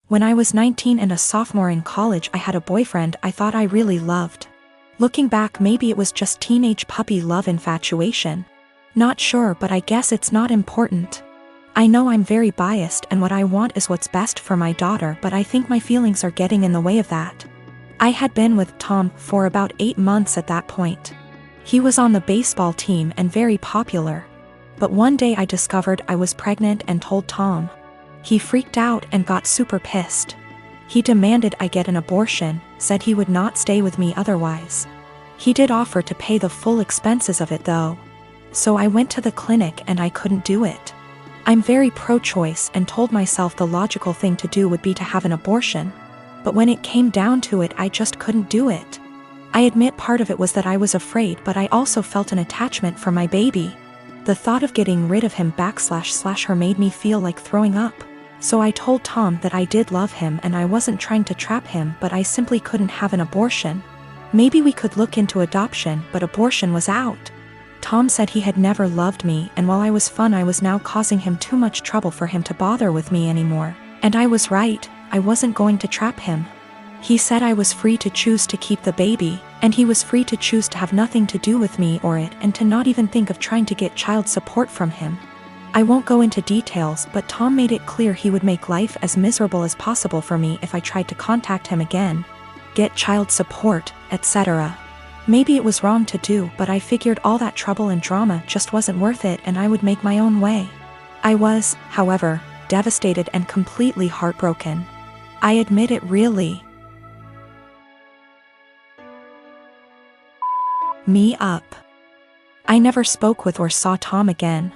When I was 19 and a sophomore in college, I had a boyfriend I thought I really loved. Looking back, maybe it was just teenage puppy love infatuation. Not sure, but I guess it's not important. I know I'm very biased and what I want is what's best for my daughter, but I think my feelings are getting in the way of that. I had been with Tom for about 8 months at that point. He was on the baseball team and very popular. But one day I discovered I was pregnant and told Tom. He freaked out and got super pissed. He demanded I get an abortion, said he would not stay with me otherwise. He did offer to pay the full expenses of it though. So I went to the clinic and I couldn't do it. I'm very pro-choice and told myself the logical thing to do would be to have an abortion. But when it came down to it, I just couldn't do it. I admit part of it was that I was afraid, but I also felt an attachment for my baby. The thought of getting rid of him / her made me feel like throwing up. So I told Tom that I did love him and I wasn't trying to trap him, but I simply couldn't have an abortion. Maybe we could look into adoption, but abortion was out. Tom said he had never loved me, and while I was fun, I was now causing him too much trouble for him to bother with me anymore. And I was right, I wasn't going to trap him. He said I was free to choose to keep the baby, and he was free to choose to have nothing to do with me or it, and to not even think of trying to get child support from him. I won't go into details, but Tom made it clear he would make life as miserable as possible for me if I tried to contact him again, get child support, etc. Maybe it was wrong to do, but I figured all that trouble and drama just wasn't worth it and I would make my own way. I was, however, devastated and completely heartbroken. I admit it really me up. I never spoke with or saw Tom again.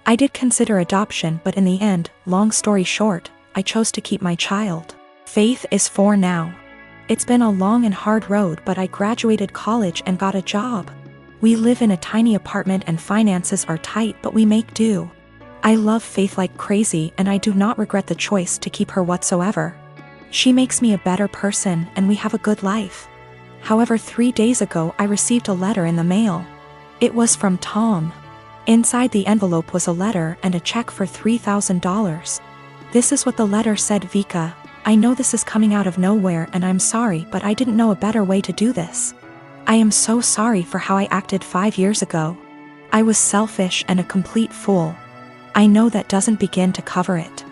I did consider adoption, but in the end, long story short, I chose to keep my child. Faith is 4 now. It's been a long and hard road, but I graduated college and got a job. We live in a tiny apartment and finances are tight, but we make do. I love Faith like crazy and I do not regret the choice to keep her whatsoever. She makes me a better person and we have a good life. However, 3 days ago I received a letter in the mail. It was from Tom. Inside the envelope was a letter and a check for $3,000. This is what the letter said: Vika, I know this is coming out of nowhere and I'm sorry, but I didn't know a better way to do this. I am so sorry for how I acted 5 years ago. I was selfish and a complete fool. I know that doesn't begin to cover it.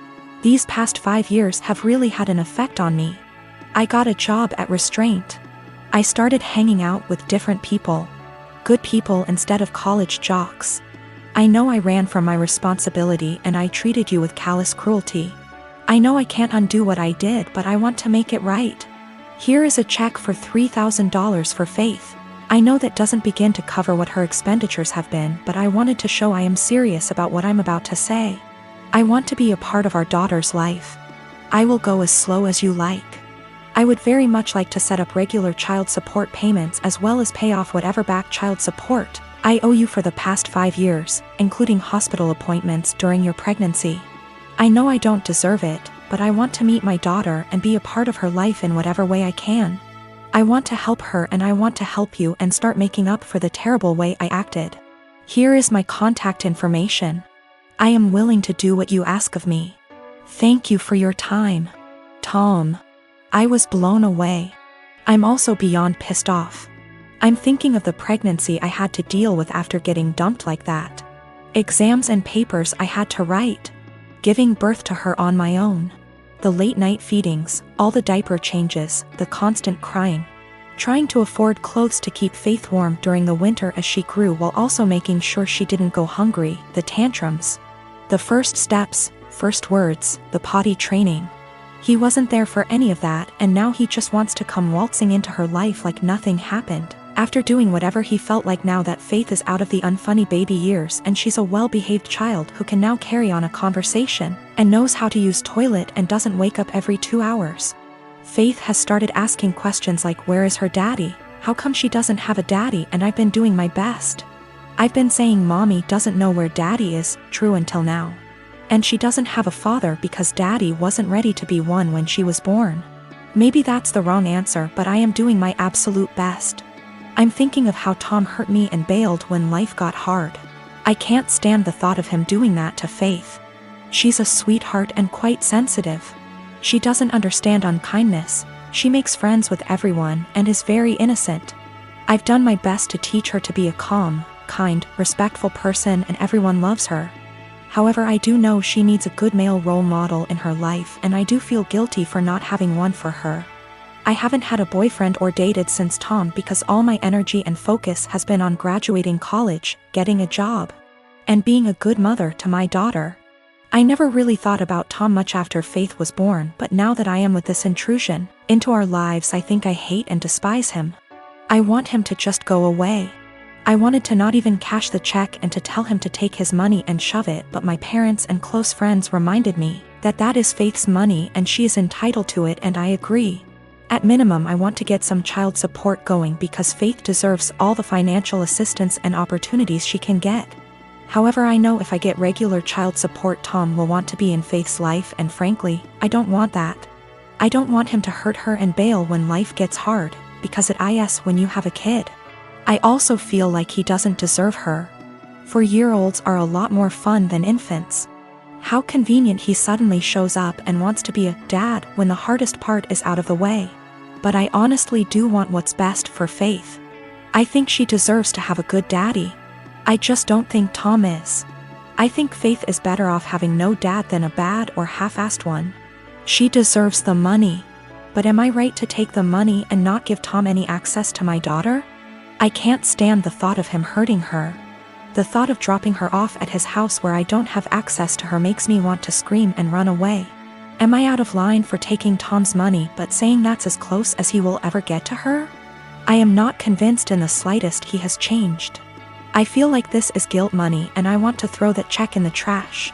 These past 5 years have really had an effect on me. I got a job at Restraint. I started hanging out with different people. Good people instead of college jocks. I know I ran from my responsibility and I treated you with callous cruelty. I know I can't undo what I did, but I want to make it right. Here is a check for $3,000 for Faith. I know that doesn't begin to cover what her expenditures have been, but I wanted to show I am serious about what I'm about to say. I want to be a part of our daughter's life. I will go as slow as you like. I would very much like to set up regular child support payments as well as pay off whatever back child support I owe you for the past 5 years, including hospital appointments during your pregnancy. I know I don't deserve it, but I want to meet my daughter and be a part of her life in whatever way I can. I want to help her and I want to help you and start making up for the terrible way I acted. Here is my contact information. I am willing to do what you ask of me. Thank you for your time. Tom. I was blown away. I'm also beyond pissed off. I'm thinking of the pregnancy I had to deal with after getting dumped like that. Exams and papers I had to write. Giving birth to her on my own. The late night feedings, all the diaper changes, the constant crying. Trying to afford clothes to keep Faith warm during the winter as she grew while also making sure she didn't go hungry, the tantrums. The first steps, first words, the potty training. He wasn't there for any of that, and now he just wants to come waltzing into her life like nothing happened. After doing whatever he felt like now that Faith is out of the unfunny baby years and she's a well-behaved child who can now carry on a conversation, and knows how to use toilet and doesn't wake up every 2 hours. Faith has started asking questions like, where is her daddy? How come she doesn't have a daddy? And I've been doing my best. I've been saying mommy doesn't know where daddy is, true until now. And she doesn't have a father because daddy wasn't ready to be one when she was born. Maybe that's the wrong answer, but I am doing my absolute best. I'm thinking of how Tom hurt me and bailed when life got hard. I can't stand the thought of him doing that to Faith. She's a sweetheart and quite sensitive. She doesn't understand unkindness. She makes friends with everyone and is very innocent. I've done my best to teach her to be a calm, kind, respectful person, and everyone loves her. However, I do know she needs a good male role model in her life, and I do feel guilty for not having one for her. I haven't had a boyfriend or dated since Tom because all my energy and focus has been on graduating college, getting a job, and being a good mother to my daughter. I never really thought about Tom much after Faith was born, but now that I am with this intrusion into our lives, I think I hate and despise him. I want him to just go away. I wanted to not even cash the check and to tell him to take his money and shove it, but my parents and close friends reminded me that that is Faith's money and she is entitled to it, and I agree. At minimum, I want to get some child support going because Faith deserves all the financial assistance and opportunities she can get. However, I know if I get regular child support, Tom will want to be in Faith's life, and frankly, I don't want that. I don't want him to hurt her and bail when life gets hard, because it is when you have a kid. I also feel like he doesn't deserve her. 4-year-olds are a lot more fun than infants. How convenient he suddenly shows up and wants to be a dad when the hardest part is out of the way. But I honestly do want what's best for Faith. I think she deserves to have a good daddy. I just don't think Tom is. I think Faith is better off having no dad than a bad or half-assed one. She deserves the money. But am I right to take the money and not give Tom any access to my daughter? I can't stand the thought of him hurting her. The thought of dropping her off at his house where I don't have access to her makes me want to scream and run away. Am I out of line for taking Tom's money but saying that's as close as he will ever get to her? I am not convinced in the slightest he has changed. I feel like this is guilt money and I want to throw that check in the trash.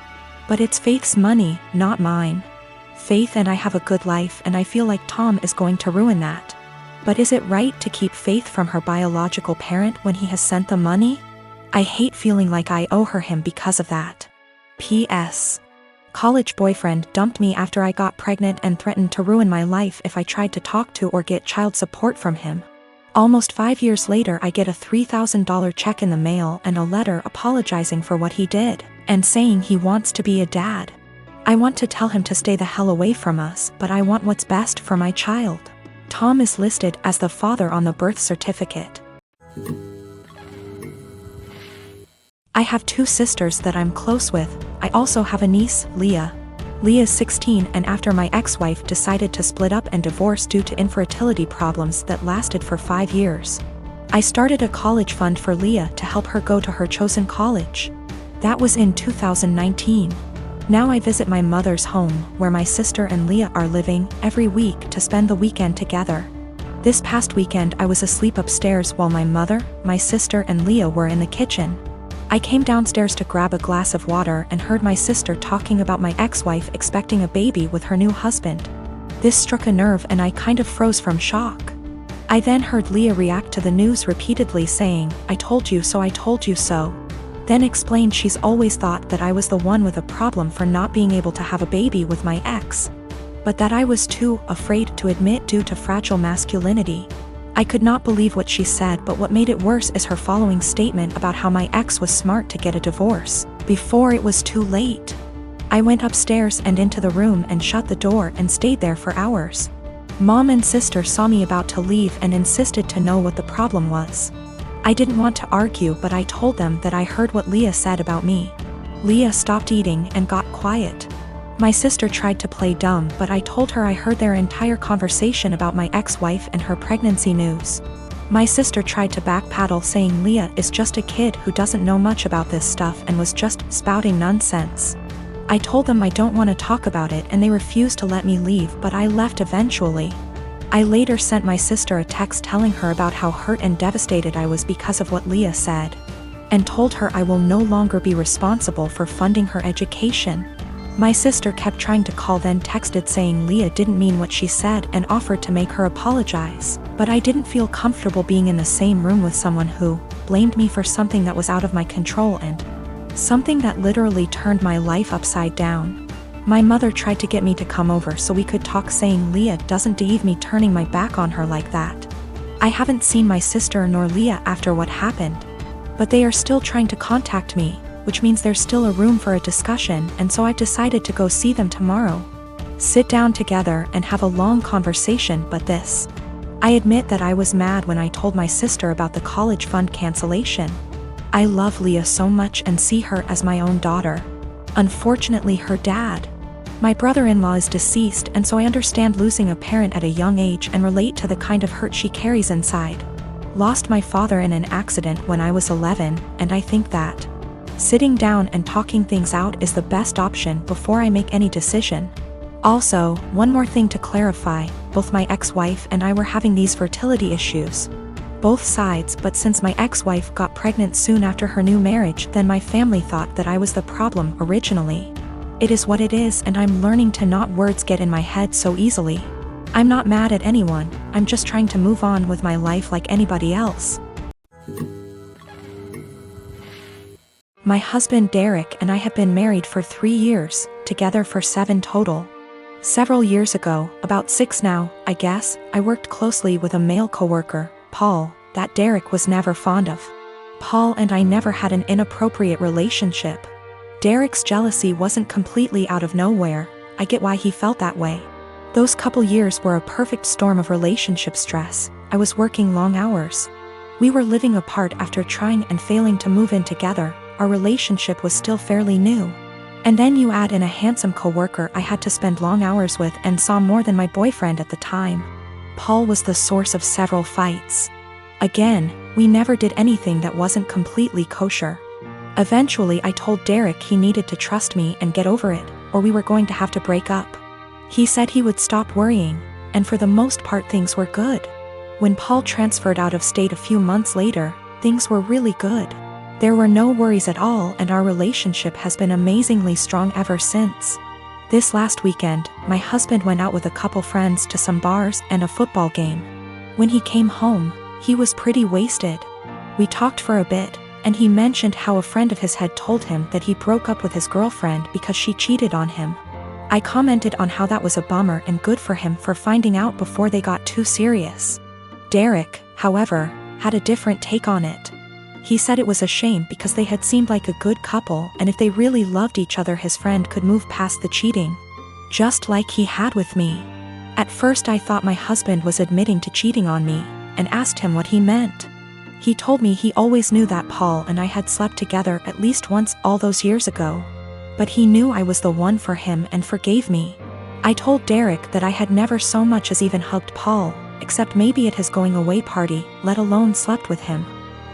But it's Faith's money, not mine. Faith and I have a good life, and I feel like Tom is going to ruin that. But is it right to keep Faith from her biological parent when he has sent the money? I hate feeling like I owe her him because of that. P.S. College boyfriend dumped me after I got pregnant and threatened to ruin my life if I tried to talk to or get child support from him. Almost 5 years later, I get a $3,000 check in the mail and a letter apologizing for what he did, and saying he wants to be a dad. I want to tell him to stay the hell away from us, but I want what's best for my child. Tom is listed as the father on the birth certificate. I have 2 sisters that I'm close with. I also have a niece, Leah. Leah is 16, and after my ex-wife decided to split up and divorce due to infertility problems that lasted for 5 years, I started a college fund for Leah to help her go to her chosen college. That was in 2019. Now I visit my mother's home, where my sister and Leah are living, every week to spend the weekend together. This past weekend I was asleep upstairs while my mother, my sister, and Leah were in the kitchen. I came downstairs to grab a glass of water and heard my sister talking about my ex-wife expecting a baby with her new husband. This struck a nerve and I kind of froze from shock. I then heard Leah react to the news repeatedly saying, "I told you so, I told you so." Then explained she's always thought that I was the one with a problem for not being able to have a baby with my ex, but that I was too afraid to admit due to fragile masculinity. I could not believe what she said, but what made it worse is her following statement about how my ex was smart to get a divorce before it was too late. I went upstairs and into the room and shut the door and stayed there for hours. Mom and sister saw me about to leave and insisted to know what the problem was. I didn't want to argue, but I told them that I heard what Leah said about me. Leah stopped eating and got quiet. My sister tried to play dumb, but I told her I heard their entire conversation about my ex-wife and her pregnancy news. My sister tried to backpedal, saying Leah is just a kid who doesn't know much about this stuff and was just spouting nonsense. I told them I don't want to talk about it and they refused to let me leave, but I left eventually. I later sent my sister a text telling her about how hurt and devastated I was because of what Leah said, and told her I will no longer be responsible for funding her education. My sister kept trying to call, then texted saying Leah didn't mean what she said and offered to make her apologize, but I didn't feel comfortable being in the same room with someone who blamed me for something that was out of my control and something that literally turned my life upside down. My mother tried to get me to come over so we could talk, saying Leah doesn't deserve me turning my back on her like that. I haven't seen my sister nor Leah after what happened, but they are still trying to contact me, which means there's still a room for a discussion, and so I've decided to go see them tomorrow. sit down together and have a long conversation. But this. I admit that I was mad when I told my sister about the college fund cancellation. I love Leah so much and see her as my own daughter. Unfortunately, her dad, my brother-in-law, is deceased, and so I understand losing a parent at a young age and relate to the kind of hurt she carries inside. Lost my father in an accident when I was 11, and I think that sitting down and talking things out is the best option before I make any decision. Also, one more thing to clarify, both my ex-wife and I were having these fertility issues. Both sides, but since my ex-wife got pregnant soon after her new marriage, then my family thought that I was the problem originally. It is what it is, and I'm learning to not words get in my head so easily. I'm not mad at anyone, I'm just trying to move on with my life like anybody else. My husband Derek and I have been married for 3 years, together for 7 total. Several years ago, about 6 now, I guess, I worked closely with a male coworker, Paul, that Derek was never fond of. Paul and I never had an inappropriate relationship. Derek's jealousy wasn't completely out of nowhere. I get why he felt that way. Those couple years were a perfect storm of relationship stress. I was working long hours. We were living apart after trying and failing to move in together. Our relationship was still fairly new. And then you add in a handsome coworker I had to spend long hours with and saw more than my boyfriend at the time. Paul was the source of several fights. Again, we never did anything that wasn't completely kosher. Eventually I told Derek he needed to trust me and get over it, or we were going to have to break up. He said he would stop worrying, and for the most part things were good. When Paul transferred out of state a few months later, things were really good. There were no worries at all, and our relationship has been amazingly strong ever since. This last weekend, my husband went out with a couple friends to some bars and a football game. When he came home, he was pretty wasted. We talked for a bit, and he mentioned how a friend of his had told him that he broke up with his girlfriend because she cheated on him. I commented on how that was a bummer and good for him for finding out before they got too serious. Derek, however, had a different take on it. He said it was a shame because they had seemed like a good couple, and if they really loved each other his friend could move past the cheating. Just like he had with me. At first I thought my husband was admitting to cheating on me, and asked him what he meant. He told me he always knew that Paul and I had slept together at least once all those years ago. But he knew I was the one for him and forgave me. I told Derek that I had never so much as even hugged Paul, except maybe at his going away party, let alone slept with him.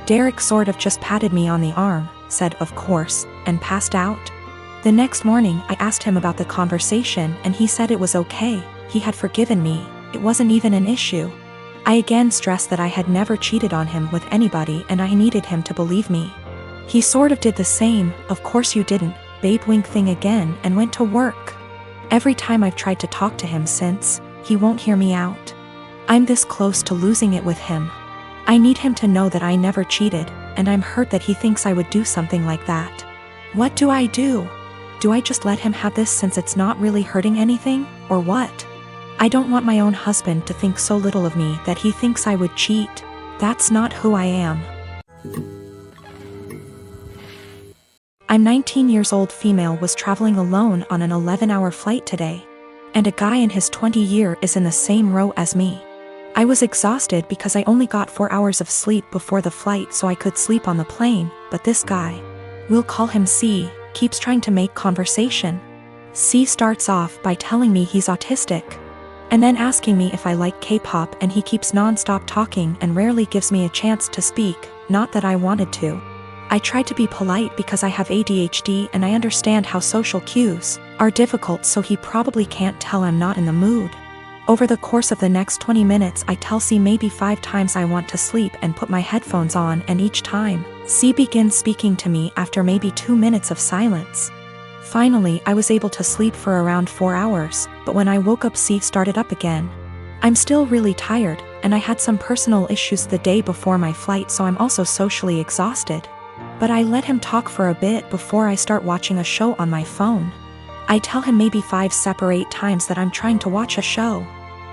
Derek sort of just patted me on the arm, said of course, and passed out. The next morning I asked him about the conversation and he said it was okay, he had forgiven me, it wasn't even an issue. I again stressed that I had never cheated on him with anybody and I needed him to believe me. He sort of did the same, of course you didn't, babe wink thing again, and went to work. Every time I've tried to talk to him since, he won't hear me out. I'm this close to losing it with him. I need him to know that I never cheated, and I'm hurt that he thinks I would do something like that. What do I do? Do I just let him have this since it's not really hurting anything, or what? I don't want my own husband to think so little of me that he thinks I would cheat. That's not who I am. I'm 19 years old female was traveling alone on an 11-hour flight today. And a guy in his 20-year is in the same row as me. I was exhausted because I only got 4 hours of sleep before the flight so I could sleep on the plane, but this guy, we'll call him C, keeps trying to make conversation. C starts off by telling me he's autistic, and then asking me if I like K-pop, and he keeps non-stop talking and rarely gives me a chance to speak, not that I wanted to. I tried to be polite because I have ADHD and I understand how social cues are difficult, so he probably can't tell I'm not in the mood. Over the course of the next 20 minutes I tell C maybe 5 times I want to sleep and put my headphones on, and each time, C begins speaking to me after maybe 2 minutes of silence. Finally I was able to sleep for around 4 hours, but when I woke up C started up again. I'm still really tired, and I had some personal issues the day before my flight, so I'm also socially exhausted. But I let him talk for a bit before I start watching a show on my phone. I tell him maybe 5 separate times that I'm trying to watch a show,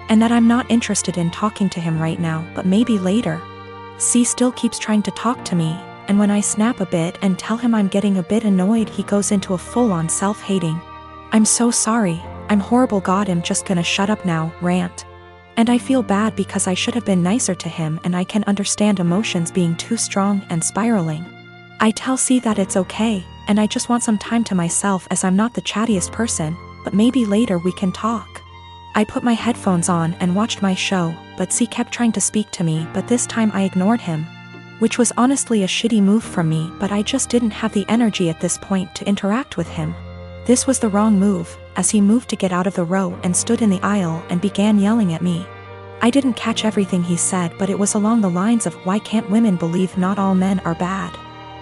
and that I'm not interested in talking to him right now, but maybe later. C still keeps trying to talk to me, and when I snap a bit and tell him I'm getting a bit annoyed, he goes into a full-on self-hating. I'm so sorry, I'm horrible, God, I'm just gonna shut up now, rant. And I feel bad because I should have been nicer to him, and I can understand emotions being too strong and spiraling. I tell C that it's okay, and I just want some time to myself as I'm not the chattiest person, but maybe later we can talk. I put my headphones on and watched my show, but C kept trying to speak to me, but this time I ignored him. Which was honestly a shitty move from me, but I just didn't have the energy at this point to interact with him. This was the wrong move, as he moved to get out of the row and stood in the aisle and began yelling at me. I didn't catch everything he said, but it was along the lines of, why can't women believe not all men are bad?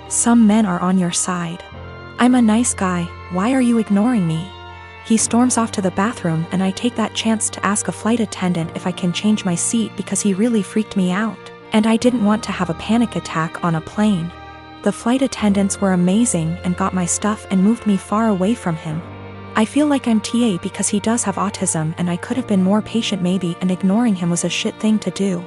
Some men are on your side. I'm a nice guy, why are you ignoring me? He storms off to the bathroom, and I take that chance to ask a flight attendant if I can change my seat because he really freaked me out, and I didn't want to have a panic attack on a plane. The flight attendants were amazing and got my stuff and moved me far away from him. I feel like I'm TA because he does have autism, and I could have been more patient maybe, and ignoring him was a shit thing to do.